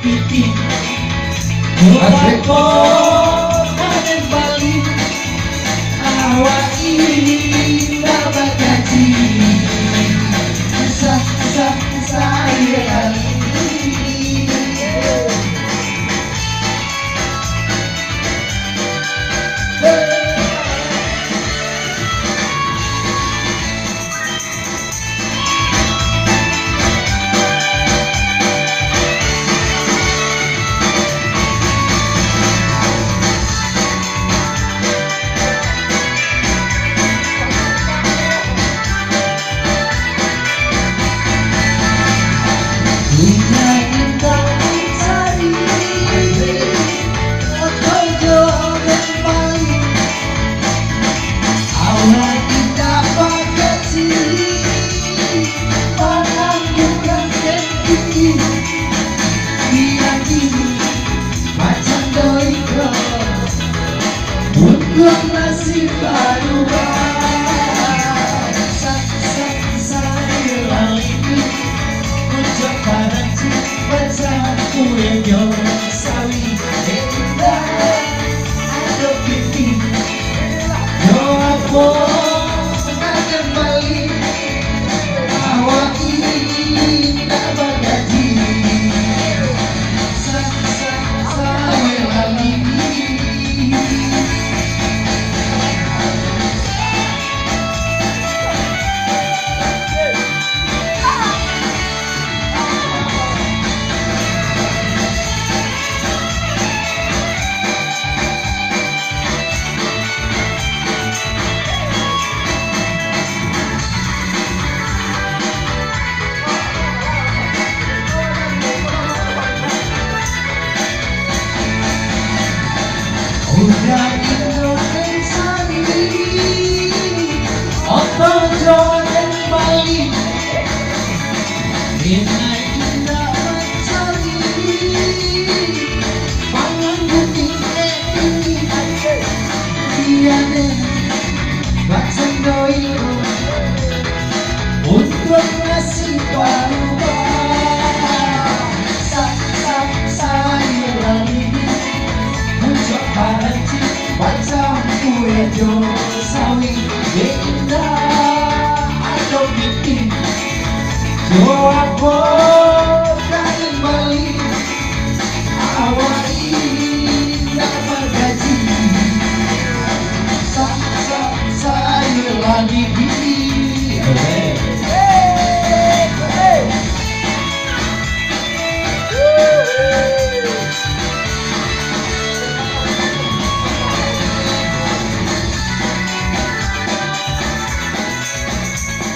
pipi Murako kanen balik awak ini dapat gaji saya kali ini masih baru saya lagi ucap paranci bacaku yang sawi indah ada pipi doaku akan balik awak ini dapat gaji saya lagi udah Indonesia ini Oto Joden Bali indah mencari pangan bumi ini dia deh baca doi untuk ngasih baru saya lagi paranci baca kue jo sawi indah atau pipi jo aku